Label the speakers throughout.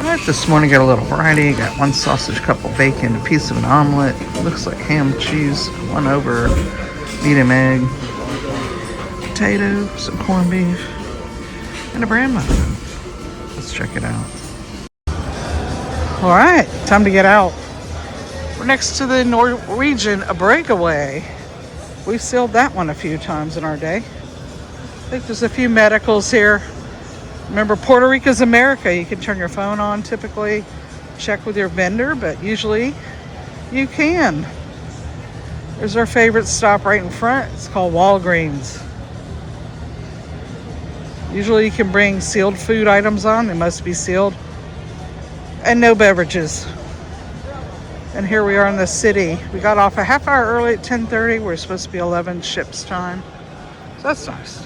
Speaker 1: Alright, this morning got a little variety. Got one sausage, couple bacon, a piece of an omelet. Looks like ham, cheese, one over, medium egg, potato, some corned beef, and a bran muffin. Let's check it out. Alright, time to get out. We're next to the Norwegian Breakaway. We've sailed that one a few times in our day. I think there's a few medicals here. Remember, Puerto Rico's America. You can turn your phone on typically, check with your vendor, but usually you can. There's our favorite stop right in front. It's called Walgreens. Usually you can bring sealed food items on. They must be sealed. And no beverages. And here we are in the city. We got off a half hour early at 10:30. We're supposed to be 11 ship's time. So that's nice.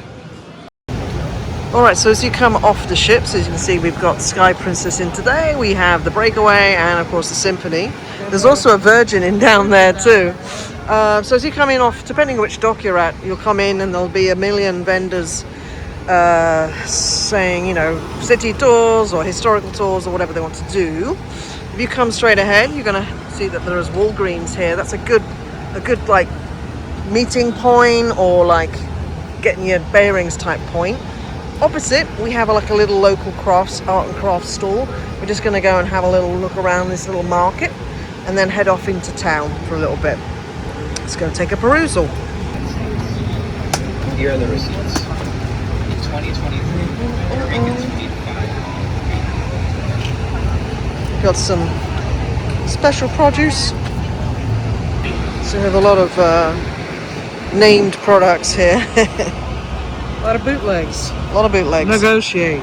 Speaker 1: Alright, so as you come off the ships, as you can see, we've got Sky Princess in today. We have the Breakaway and, of course, the Symphony. There's also a Virgin in down there, too. So as you come in off, depending on which dock you're at, you'll come in and there'll be a million vendors saying, you know, city tours or historical tours or whatever they want to do. If you come straight ahead, you're going to see that there is Walgreens here. That's a good like meeting point or like getting your bearings type point. Opposite, we have like a little local art and crafts store. We're just going to go and have a little look around this little market and then head off into town for a little bit. Let's go take a perusal.
Speaker 2: Here are the receipts. In 2023, Puerto Ricans paid $5.
Speaker 1: Got some special produce. So we have a lot of named products here. A lot of bootlegs. A lot of bootlegs. Negotiate.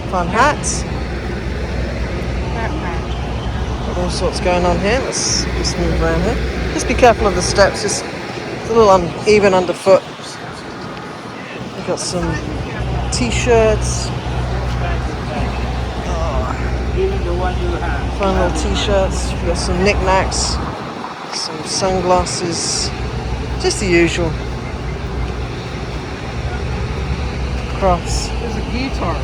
Speaker 1: Fun hats. Got all sorts going on here. Let's just move around here. Just be careful of the steps. Just it's a little uneven underfoot. We've got some t-shirts. Fun little t-shirts. We've got some knickknacks. Some sunglasses. Just the usual. Crafts. There's a guitar.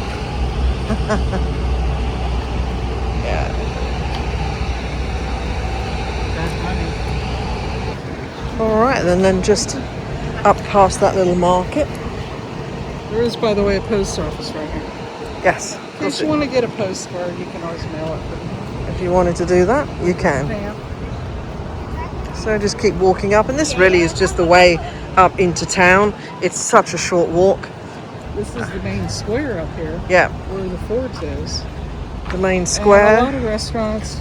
Speaker 1: Yeah. Alright, and then just up past that little market. There is, by the way, a post office right here. Yes. In case you want to get a postcard, you can always mail it. If you wanted to do that, you can. So just keep walking up, and this really is just the way up into town. It's such a short walk. This is the main square up here. Yeah. Where the Flirts is. The main square. And a lot of restaurants.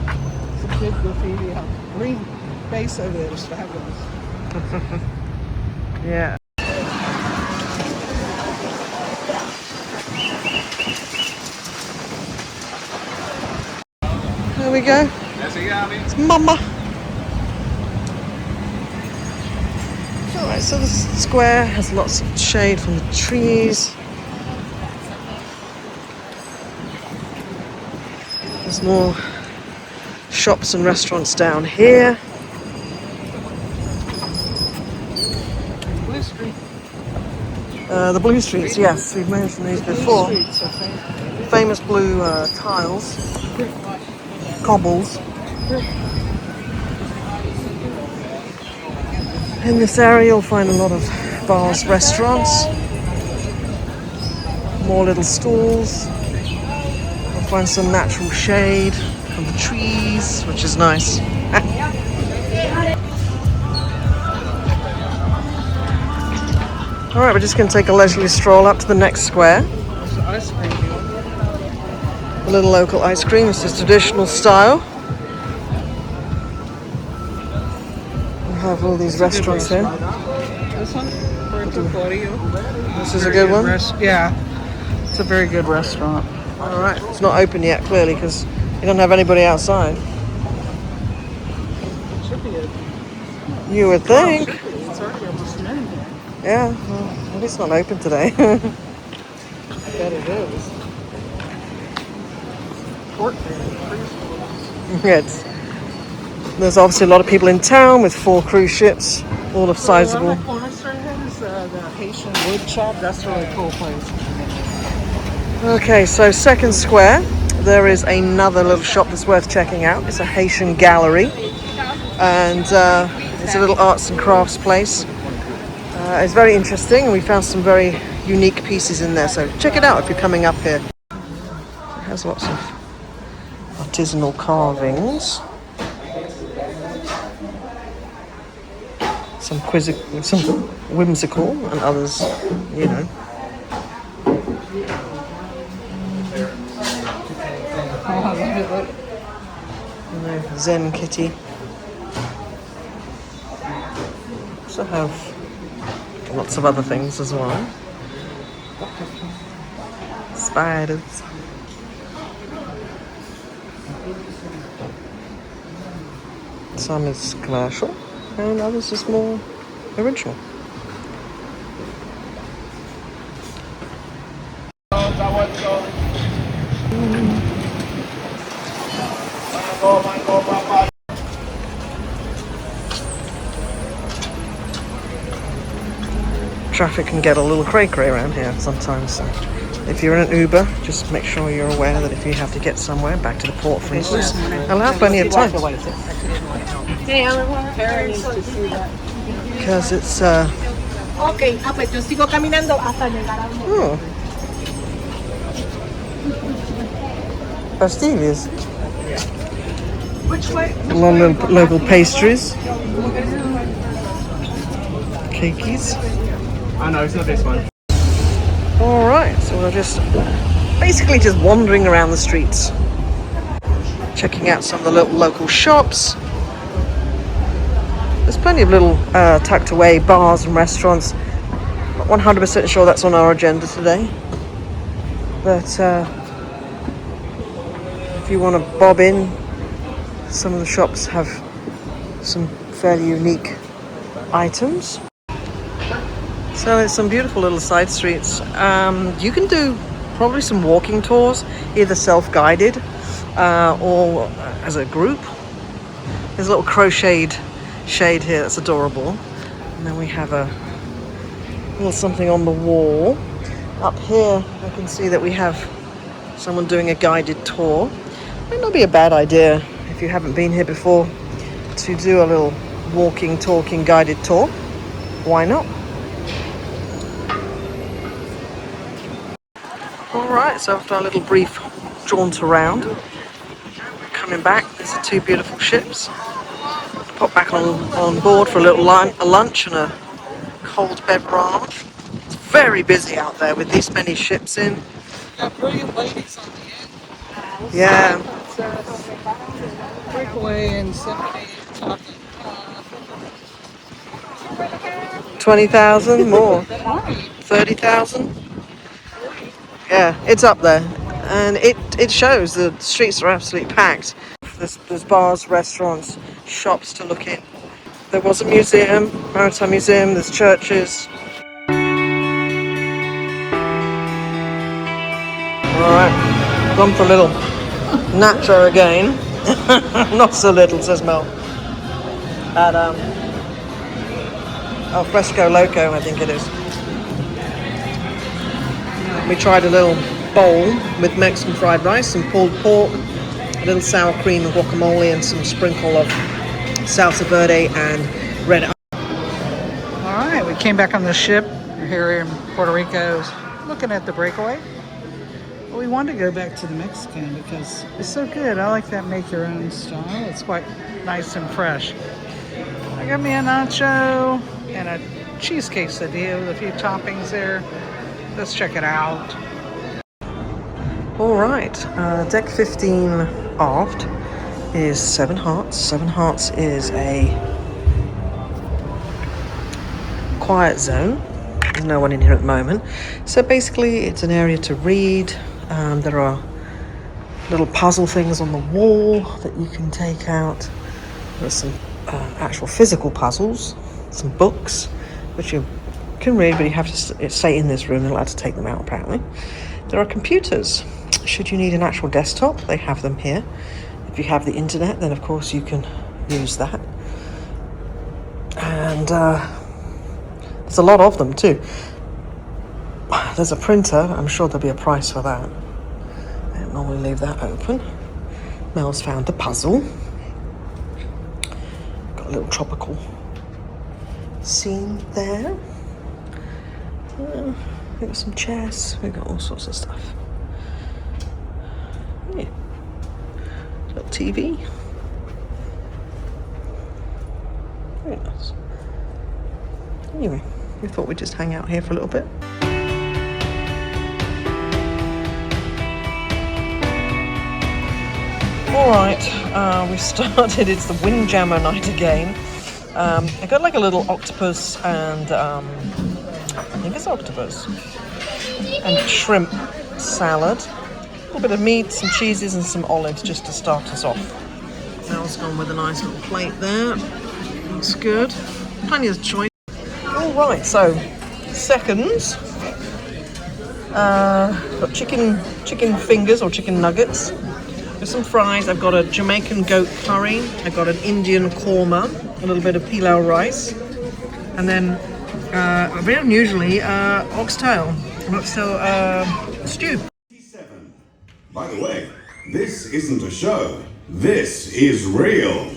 Speaker 1: It's a big graffiti. Green base over there is fabulous. Yeah. There we go. It's Mama. Alright, so the square has lots of shade from the trees. There's more shops and restaurants down here. Blue Street. The Blue Streets, yes, we've mentioned these before. Famous blue tiles. Cobbles. In this area you'll find a lot of bars, restaurants, more little stalls. You'll find some natural shade from the trees, which is nice. Alright, we're just going to take a leisurely stroll up to the next square. A little local ice cream. This is traditional style. We have all these restaurants here.
Speaker 3: This one, Puerto Rico.
Speaker 1: This is a good one?
Speaker 3: Yeah, it's a very good restaurant.
Speaker 1: Alright, it's not open yet, clearly, because you don't have anybody outside.
Speaker 3: It should be open.
Speaker 1: You would think.
Speaker 3: It's already almost noon.
Speaker 1: Yeah, well, maybe it's not open today.
Speaker 3: I bet it is.
Speaker 1: Yes. There's obviously a lot of people in town with 4 cruise ships, all of sizable.
Speaker 3: The corner store is the Haitian wood shop. That's a really cool place.
Speaker 4: Okay, so second square, there is another little shop that's worth checking out. It's a Haitian gallery, and it's a little arts and crafts place. It's very interesting, and we found some very unique pieces in there, so check it out if you're coming up here. It has lots of artisanal carvings. Some whimsical, and others, you know. Zen kitty. Also have lots of other things as well. Spiders. Some is commercial and others is more original. Traffic can get a little cray-cray around here sometimes. So if you're in an Uber, just make sure you're aware that if you have to get somewhere, back to the port for instance, I'll have plenty of time. Because it's
Speaker 5: Okay, pues yo sigo caminando hasta llegar al
Speaker 4: oh, pastillas.
Speaker 5: Which way?
Speaker 4: Local pastries. Cakeys.
Speaker 2: Oh no, it's not this one.
Speaker 4: Alright, so we're basically just wandering around the streets. Checking out some of the little local shops. There's plenty of little tucked away bars and restaurants. Not 100% sure that's on our agenda today. But if you want to bob in, some of the shops have some fairly unique items. So it's some beautiful little side streets. You can do probably some walking tours, either self-guided or as a group. There's a little crocheted shade here that's adorable. And then we have a little something on the wall. Up here I can see that we have someone doing a guided tour. Might not be a bad idea if you haven't been here before to do a little walking, talking guided tour. Why not? Alright, so after our little brief jaunt around, coming back, there's the two beautiful ships. Pop back on board for a little lunch and a cold beverage. It's very busy out there with these many ships in.
Speaker 3: Got brilliant ladies on the end.
Speaker 4: Yeah.
Speaker 3: Breakaway and Symphony talking.
Speaker 4: 20,000 more. 30,000. Yeah, it's up there, and it shows. The streets are absolutely packed. There's bars, restaurants, shops to look in. There was a museum, maritime museum. There's churches. All right, gone for a little nacho again. Not so little, says Mel. At al fresco loco, I think it is. We tried a little bowl with Mexican fried rice, some pulled pork, a little sour cream and guacamole, and some sprinkle of salsa verde and red.
Speaker 1: All right, we came back on the ship. We're here in Puerto Rico looking at the breakaway. Well, we wanted to go back to the Mexican because it's so good. I like that make your own style. It's quite nice and fresh. I got me a nacho and a cheese quesadilla with a few toppings there. Let's check it out.
Speaker 4: All right, deck 15 aft is Seven Hearts. Seven Hearts is a quiet zone. There's no one in here at the moment. So basically it's an area to read. There are little puzzle things on the wall that you can take out. There's some actual physical puzzles, some books, which you can read, but you have to stay in this room. You're allowed to take them out, apparently. There are computers. Should you need an actual desktop, they have them here. If you have the internet, then of course you can use that. And there's a lot of them too. There's a printer. I'm sure there'll be a price for that. I don't normally leave that open. Mel's found the puzzle. Got a little tropical scene there. We've got some chairs. We've got all sorts of stuff. Yeah. Little TV. Very nice. Anyway, we thought we'd just hang out here for a little bit. Alright, we've started. It's the Windjammer night again. I got like a little octopus and I think it's octopus and shrimp salad. A little bit of meat, some cheeses and some olives just to start us off. Mel's gone with a nice little plate there. Looks good. Plenty of choice. Alright, so seconds. Got chicken fingers or chicken nuggets. With some fries. I've got a Jamaican goat curry. I've got an Indian korma, a little bit of pilau rice, and then very unusually oxtail stew.
Speaker 6: By the way, this isn't a show. This is real.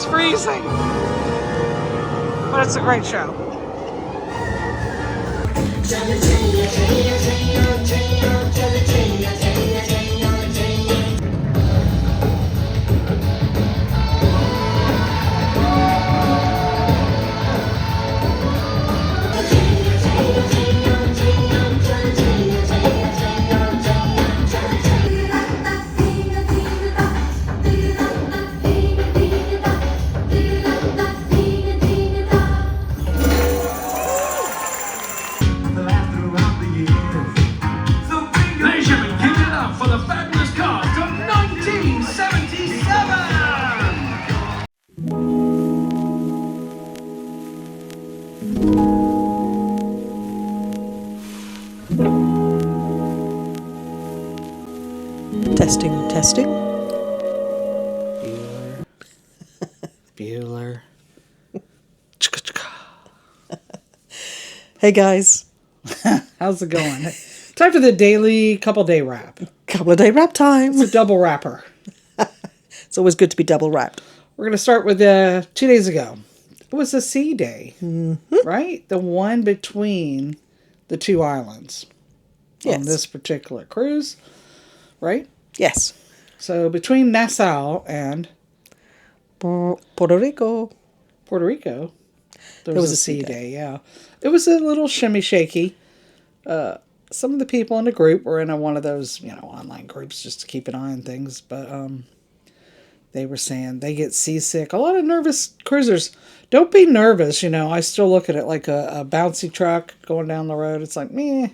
Speaker 1: Freezing, but it's a great show.
Speaker 4: Testing.
Speaker 1: Bueller.
Speaker 4: Hey guys,
Speaker 1: How's it going? Time for the daily couple day wrap.
Speaker 4: couple of day wrap time.
Speaker 1: It's a double wrapper.
Speaker 4: It's always good to be double wrapped.
Speaker 1: We're going to start with 2 days ago. It was a sea day, right? The one between the two islands on
Speaker 4: Yes.
Speaker 1: this particular cruise, right?
Speaker 4: Yes.
Speaker 1: So between Nassau and
Speaker 4: Puerto Rico.
Speaker 1: Puerto Rico, there was a sea day. Yeah, it was a little shimmy shaky. Some of the people in the group were in one of those, online groups just to keep an eye on things. But they were saying they get seasick. A lot of nervous cruisers. Don't be nervous. I still look at it like a bouncy truck going down the road. It's like, meh.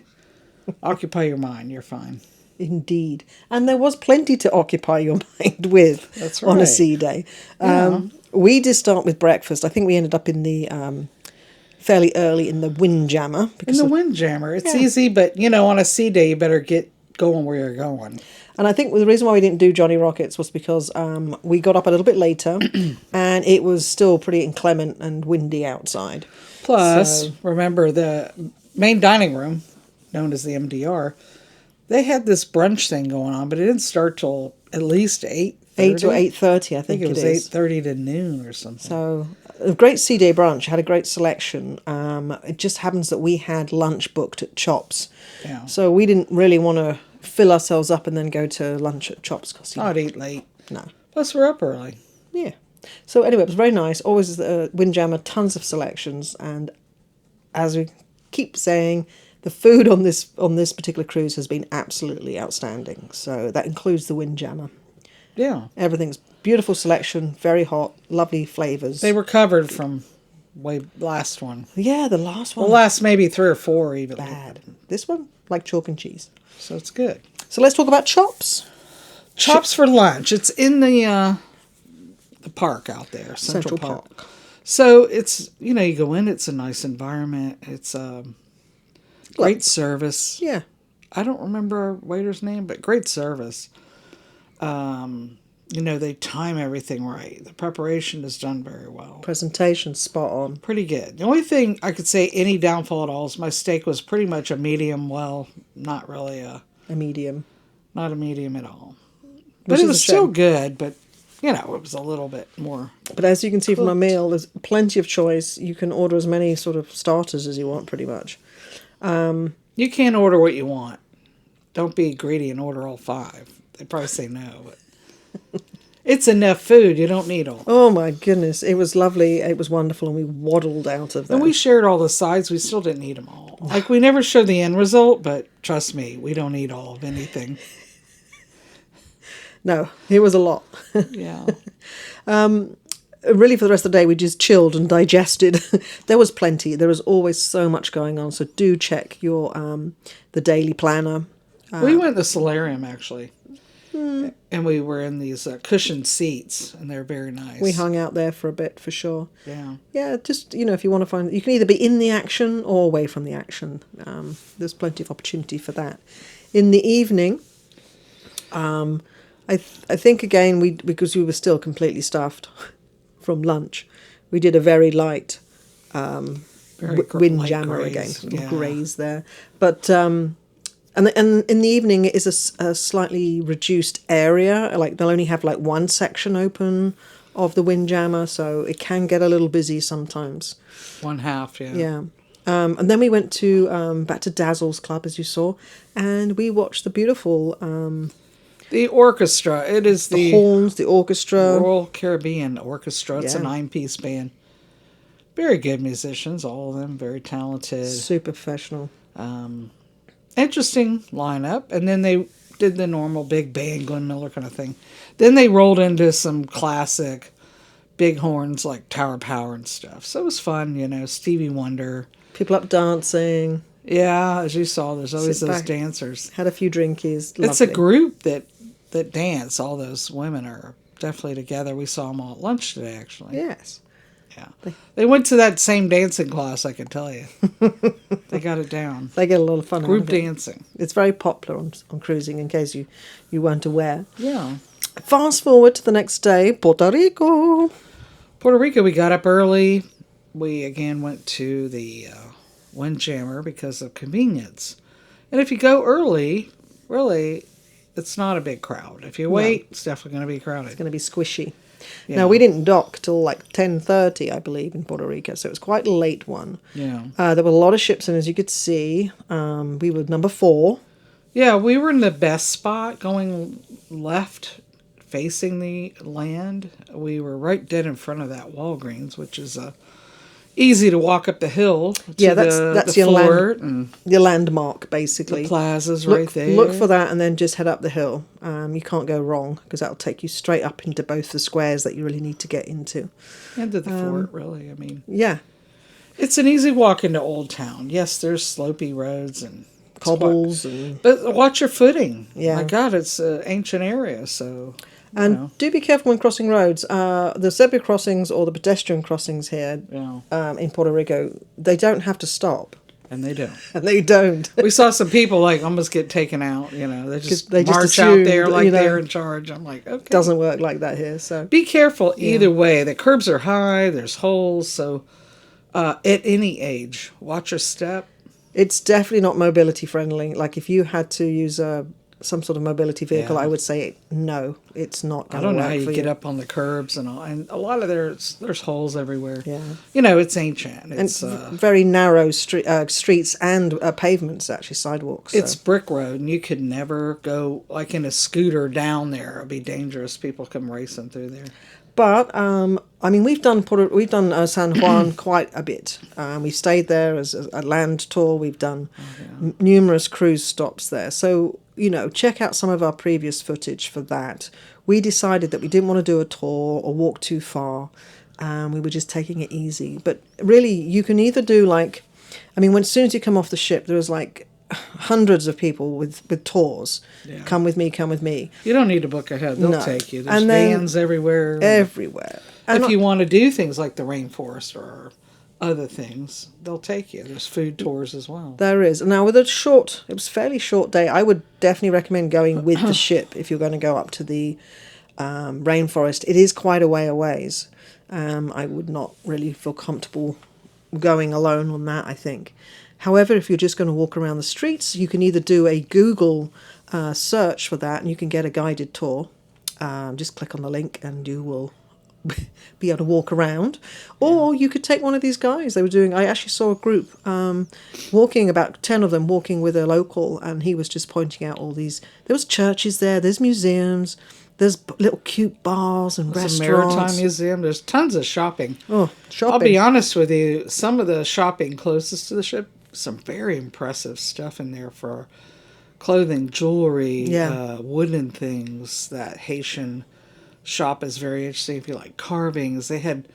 Speaker 1: Occupy your mind. You're fine.
Speaker 4: Indeed. And there was plenty to occupy your mind with.
Speaker 1: That's
Speaker 4: on a
Speaker 1: right.
Speaker 4: sea day.
Speaker 1: Yeah.
Speaker 4: We did start with breakfast. I think we ended up in the fairly early in the Windjammer.
Speaker 1: In
Speaker 4: Because
Speaker 1: the Windjammer. It's easy, but, on a sea day, you better get going where you're going.
Speaker 4: And I think the reason why we didn't do Johnny Rockets was because we got up a little bit later and it was still pretty inclement and windy outside.
Speaker 1: Plus, remember the main dining room, known as the MDR, they had this brunch thing going on, but it didn't start till at least 8:30.
Speaker 4: 8 or 8:30, I think
Speaker 1: it was
Speaker 4: is.
Speaker 1: 8:30 to noon or something.
Speaker 4: So a great sea day brunch, had a great selection. It just happens that we had lunch booked at Chops.
Speaker 1: Yeah.
Speaker 4: So we didn't really want to fill ourselves up and then go to lunch at Chops. Cause,
Speaker 1: I'd eat late.
Speaker 4: No.
Speaker 1: Plus, we're up early.
Speaker 4: Yeah. So anyway, it was very nice. Always Windjammer, tons of selections. And as we keep saying, the food on this particular cruise has been absolutely outstanding. So that includes the Windjammer.
Speaker 1: Yeah.
Speaker 4: Everything's beautiful selection, very hot, lovely flavours.
Speaker 1: They recovered from last one.
Speaker 4: Yeah, the last one.
Speaker 1: The last maybe 3 or 4 even.
Speaker 4: Bad. This one, like chalk and cheese.
Speaker 1: So it's good.
Speaker 4: So let's talk about Chops.
Speaker 1: Chops for lunch. It's in the park out there, Central Park. So it's, you go in, it's a nice environment. It's great service.
Speaker 4: Yeah.
Speaker 1: I don't remember our waiter's name, but great service. They time everything right. The preparation is done very well.
Speaker 4: Presentation spot on.
Speaker 1: Pretty good. The only thing I could say any downfall at all is my steak was pretty much a medium well, not really
Speaker 4: A medium.
Speaker 1: not a medium at all.
Speaker 4: Which
Speaker 1: But it
Speaker 4: is
Speaker 1: was
Speaker 4: a
Speaker 1: still
Speaker 4: shame.
Speaker 1: good, but it was a little bit more.
Speaker 4: But as you can see from our
Speaker 1: Cooked.
Speaker 4: meal, there's plenty of choice. You can order as many sort of starters as you want, pretty much.
Speaker 1: You can't order what you want. Don't be greedy and order all 5. They'd probably say no, but it's enough food. You don't need all.
Speaker 4: Oh my goodness, it was lovely. It was wonderful, and we waddled out of there.
Speaker 1: And we shared all the sides. We still didn't eat them all. Like, we never showed the end result, but trust me, we don't eat all of anything.
Speaker 4: No, it was a lot.
Speaker 1: Yeah.
Speaker 4: Really, for the rest of the day, we just chilled and digested. There was plenty. There was always so much going on. So do check your the daily planner.
Speaker 1: We went to the solarium, actually. And we were in these cushioned seats, and they're very nice.
Speaker 4: We hung out there for a bit, for sure.
Speaker 1: Yeah.
Speaker 4: Yeah, just, if you want to find... You can either be in the action or away from the action. There's plenty of opportunity for that. In the evening, I think, again, because we were still completely stuffed from lunch, we did a very light Windjammer
Speaker 1: light
Speaker 4: again.
Speaker 1: graze,
Speaker 4: Little
Speaker 1: yeah.
Speaker 4: graze there. But... And in the evening, it is a slightly reduced area. Like, they'll only have like one section open of the Windjammer, so it can get a little busy sometimes.
Speaker 1: 1/2, yeah.
Speaker 4: Yeah. And then we went to back to Dazzle's Club, as you saw, and we watched the beautiful
Speaker 1: The orchestra. It is
Speaker 4: the horns, the orchestra.
Speaker 1: Royal Caribbean Orchestra. It's a
Speaker 4: Yeah.
Speaker 1: 9-piece band. Very good musicians, all of them. Very talented.
Speaker 4: Super professional.
Speaker 1: Interesting lineup. And then they did the normal big band, Glenn Miller kind of thing. Then they rolled into some classic big horns like Tower Power and stuff. So it was fun, Stevie Wonder.
Speaker 4: People up dancing.
Speaker 1: Yeah, as you saw, there's always
Speaker 4: Sit
Speaker 1: those
Speaker 4: back.
Speaker 1: dancers.
Speaker 4: Had a few drinkies.
Speaker 1: It's a
Speaker 4: Lovely.
Speaker 1: group that dance. All those women are definitely together. We saw them all at lunch today, actually.
Speaker 4: Yes.
Speaker 1: Yeah. They went to that same dancing class, I can tell you. They got it down.
Speaker 4: They get a lot of fun
Speaker 1: Group
Speaker 4: out of it.
Speaker 1: dancing.
Speaker 4: It's very popular on cruising, in case you weren't aware.
Speaker 1: Yeah.
Speaker 4: Fast forward to the next day, Puerto Rico.
Speaker 1: Puerto Rico, we got up early. We again went to the Windjammer because of convenience. And if you go early, really, it's not a big crowd. If you wait, it's definitely going to be crowded.
Speaker 4: It's going to be squishy.
Speaker 1: Yeah.
Speaker 4: Now, we didn't dock till like 10:30, I believe, in Puerto Rico, so it was quite a late one.
Speaker 1: Yeah.
Speaker 4: There were a lot of ships, and as you could see, we were number 4.
Speaker 1: Yeah, we were in the best spot going left facing the land. We were right dead in front of that Walgreens, which is easy to walk up the hill to
Speaker 4: Yeah, that's
Speaker 1: the
Speaker 4: your
Speaker 1: fort and
Speaker 4: your landmark, basically.
Speaker 1: the plaza's right there.
Speaker 4: Look for that and then just head up the hill. You can't go wrong because that'll take you straight up into both the squares that you really need to get into.
Speaker 1: Into the fort, really. I mean,
Speaker 4: Yeah,
Speaker 1: it's an easy walk into Old Town. Yes, there's slopey roads and
Speaker 4: cobbles
Speaker 1: but watch your footing.
Speaker 4: Yeah.
Speaker 1: My God, it's an ancient area, so...
Speaker 4: and do be careful when crossing roads. The zebra crossings or the pedestrian crossings here in Puerto Rico, they don't have to stop.
Speaker 1: And they don't.
Speaker 4: And they don't.
Speaker 1: We saw some people like almost get taken out. They just march
Speaker 4: assume
Speaker 1: out there like
Speaker 4: that,
Speaker 1: they're in charge. I'm like, okay.
Speaker 4: Doesn't work like that here. So
Speaker 1: Be careful either way. The curbs are high. There's holes. So at any age, watch your step.
Speaker 4: it's definitely not mobility friendly. Like if you had to use some sort of mobility vehicle, I would say no, it's not
Speaker 1: I
Speaker 4: going to
Speaker 1: don't
Speaker 4: work
Speaker 1: know how you
Speaker 4: for
Speaker 1: get up on the curbs and all. And a lot of there's holes everywhere.
Speaker 4: Yeah.
Speaker 1: It's ancient. It's
Speaker 4: very narrow streets and pavements, actually, sidewalks. So.
Speaker 1: it's brick road, and you could never go like in a scooter down there. It'd be dangerous. People come racing through there.
Speaker 4: But I mean, we've done San Juan quite a bit. We've stayed there as a land tour. We've done numerous cruise stops there. So check out some of our previous footage for that. We decided that we didn't want to do a tour or walk too far. We were just taking it easy. But really, you can either do as soon as you come off the ship, there was like hundreds of people with tours.
Speaker 1: Yeah.
Speaker 4: Come with me.
Speaker 1: You don't need to book ahead. They'll take you. There's
Speaker 4: And then
Speaker 1: vans everywhere.
Speaker 4: Everywhere. And
Speaker 1: If you want to do things like the rainforest or other things, they'll take you. There's food tours as well.
Speaker 4: there is. Now, it was a fairly short day. I would definitely recommend going with the ship if you're going to go up to the rainforest. It is quite a way ways. I would not really feel comfortable going alone on that, I think. However, if you're just going to walk around the streets, you can either do a Google search for that and you can get a guided tour. Just click on the link and you will be able to walk around. Or you could take one of these guys. I actually saw a group walking, about 10 of them walking with a local, and he was just pointing out all these. There was churches there, there's museums, there's little cute bars and
Speaker 1: There's
Speaker 4: restaurants.
Speaker 1: a maritime museum. There's tons of shopping.
Speaker 4: Oh, shopping.
Speaker 1: I'll be honest with you. Some of the shopping closest to the ship, some very impressive stuff in there for clothing, jewelry, wooden things. That Haitian shop is very interesting. If you like carvings, they had,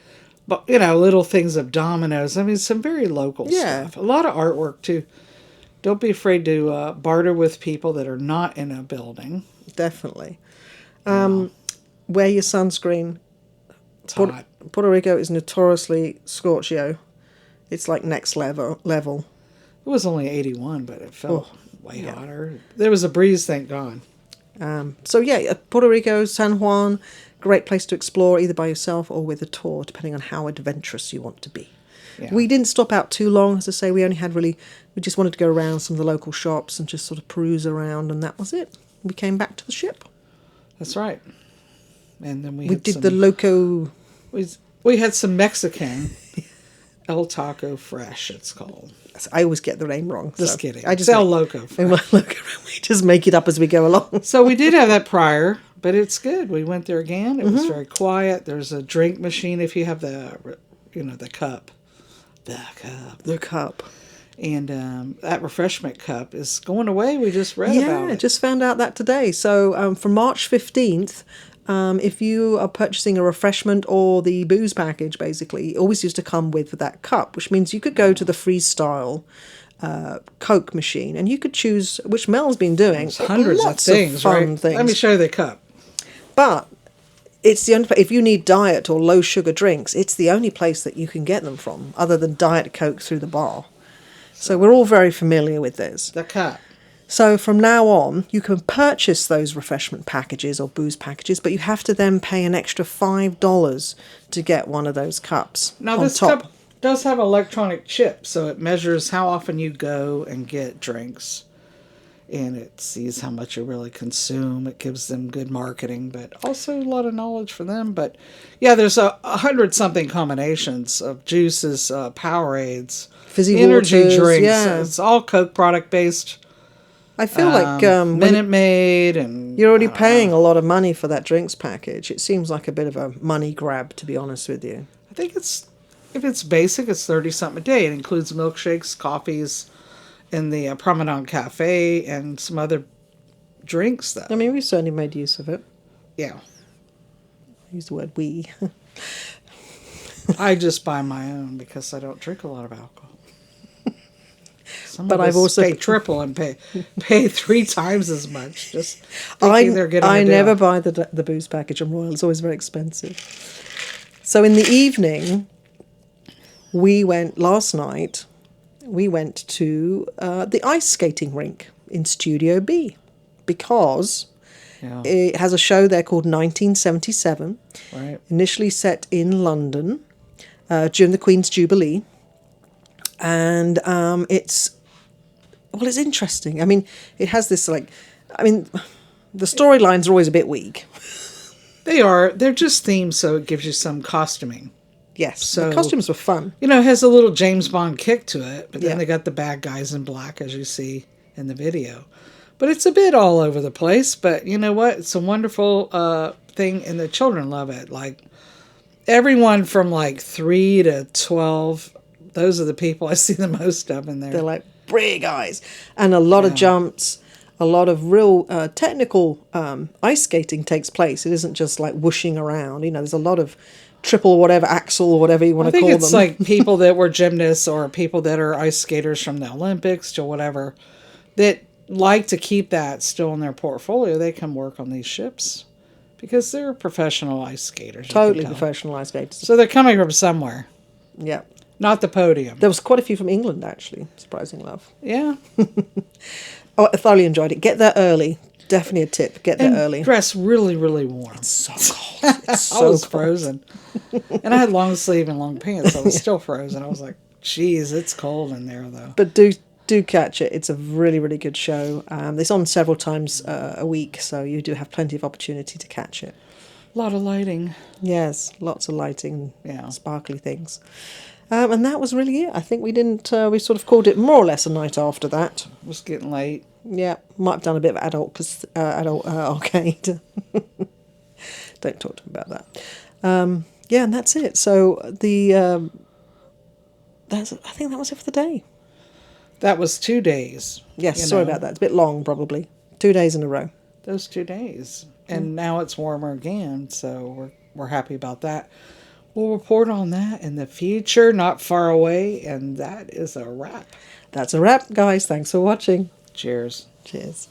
Speaker 1: little things of dominoes. I mean, some very local stuff. A lot of artwork too. Don't be afraid to barter with people that are not in a building.
Speaker 4: Definitely. Wear your sunscreen.
Speaker 1: It's hot.
Speaker 4: Puerto Rico is notoriously scorchio. It's like next level.
Speaker 1: It was only 81, but it felt way hotter. There was a breeze, thank God.
Speaker 4: Puerto Rico, San Juan, great place to explore either by yourself or with a tour, depending on how adventurous you want to be.
Speaker 1: Yeah.
Speaker 4: We didn't stop out too long, as I say. We just wanted to go around some of the local shops and just sort of peruse around, and that was it. We came back to the ship.
Speaker 1: That's right. And then we
Speaker 4: did the Loco.
Speaker 1: We had some Mexican El Taco Fresh, it's called.
Speaker 4: I always get the name wrong.
Speaker 1: Just kidding. It's El Loco Fresh.
Speaker 4: We just make it up as we go along.
Speaker 1: So we did have that prior, but it's good. We went there again. It was very quiet. There's a drink machine if you have the cup. The cup. And that refreshment cup is going away. We just read about it.
Speaker 4: Yeah, just found out that today. So from March 15th, if you are purchasing a refreshment or the booze package, basically, it always used to come with that cup, which means you could go to the freestyle Coke machine and you could choose, which Mel's been doing.
Speaker 1: There's hundreds
Speaker 4: lots
Speaker 1: of things,
Speaker 4: fun
Speaker 1: right?
Speaker 4: things.
Speaker 1: Let me show you the cup.
Speaker 4: But it's the only if you need diet or low sugar drinks, it's the only place that you can get them from, other than Diet Coke through the bar. So we're all very familiar with this.
Speaker 1: The cup.
Speaker 4: So from now on, you can purchase those refreshment packages or booze packages, but you have to then pay an extra $5 to get one of those cups.
Speaker 1: Now,
Speaker 4: on
Speaker 1: this
Speaker 4: top.
Speaker 1: cup does have electronic chip, so it measures how often you go and get drinks. And it sees how much you really consume. It gives them good marketing, but also a lot of knowledge for them. But yeah, there's 100-something combinations of juices, Powerades,
Speaker 4: Fizzy
Speaker 1: energy
Speaker 4: waters,
Speaker 1: drinks.
Speaker 4: yeah.
Speaker 1: It's all Coke product based.
Speaker 4: I feel like
Speaker 1: Minute Maid, and
Speaker 4: you're already paying a lot of money for that drinks package. It seems like a bit of a money grab, to be honest with you.
Speaker 1: I think if it's basic, it's 30-something a day. It includes milkshakes, coffees, in the Promenade Cafe, and some other drinks, though.
Speaker 4: I mean, we certainly made use of it.
Speaker 1: Yeah.
Speaker 4: I use the word we.
Speaker 1: I just buy my own because I don't drink a lot of alcohol. Some
Speaker 4: But
Speaker 1: of
Speaker 4: I've
Speaker 1: us
Speaker 4: also
Speaker 1: pay triple and pay 3 times as much. Just thinking they're getting
Speaker 4: I
Speaker 1: a deal.
Speaker 4: never buy the booze package on Royal. It's always very expensive. So in the evening, last night, we went to the ice skating rink in Studio B because
Speaker 1: Yeah.
Speaker 4: it has a show there called 1977,
Speaker 1: Right.
Speaker 4: initially set in London during the Queen's Jubilee. And it's interesting. I mean, it has this the storylines are always a bit weak.
Speaker 1: They are. They're just themed, so it gives you some costuming.
Speaker 4: Yes,
Speaker 1: So-
Speaker 4: the costumes were fun.
Speaker 1: You know, it has a little James Bond kick to it, but then
Speaker 4: Yeah.
Speaker 1: they got the bad guys in black, as you see in the video. But it's a bit all over the place, but you know what? It's a wonderful thing, and the children love it. Like, everyone from like 3 to 12, those are the people I see the most of in there.
Speaker 4: They're like big eyes, and a lot of jumps, a lot of real technical ice skating takes place. It isn't just like whooshing around. You know, there's a lot of triple whatever axle, whatever you want
Speaker 1: I
Speaker 4: to
Speaker 1: think
Speaker 4: call
Speaker 1: it's
Speaker 4: them.
Speaker 1: like people that were gymnasts or people that are ice skaters from the Olympics to whatever that like to keep that still in their portfolio. They come work on these ships because they're professional ice skaters. you can
Speaker 4: Totally
Speaker 1: tell.
Speaker 4: professional ice skaters.
Speaker 1: So they're coming from somewhere,
Speaker 4: Yeah,
Speaker 1: not the podium.
Speaker 4: there was quite a few from England actually. Surprising enough.
Speaker 1: Yeah.
Speaker 4: Oh, I thoroughly enjoyed it. Get there early. Definitely a tip. Get there
Speaker 1: And
Speaker 4: early.
Speaker 1: dress really, really warm.
Speaker 4: So cold. It's
Speaker 1: I
Speaker 4: so
Speaker 1: was
Speaker 4: cold.
Speaker 1: frozen. And I had long sleeve and long pants. I was still frozen. I was like, geez, it's cold in there, though.
Speaker 4: But do catch it. It's a really, really good show. It's on several times a week, so you do have plenty of opportunity to catch it.
Speaker 1: A lot of lighting.
Speaker 4: Yes, lots of lighting,
Speaker 1: Yeah.
Speaker 4: sparkly things. And that was really it. I think we sort of called it more or less a night after that.
Speaker 1: It was getting late.
Speaker 4: Yeah, might have done a bit of adult arcade. Don't talk to me about that. Yeah, and that's it. So I think that was it for the day.
Speaker 1: That was 2 days.
Speaker 4: Yes,
Speaker 1: you
Speaker 4: sorry
Speaker 1: know.
Speaker 4: about that. It's a bit long, probably. 2 days in a row.
Speaker 1: Those 2 days. And now it's warmer again, so we're happy about that. We'll report on that in the future, not far away, and that is a wrap.
Speaker 4: That's a wrap, guys. Thanks for watching.
Speaker 1: Cheers.
Speaker 4: Cheers.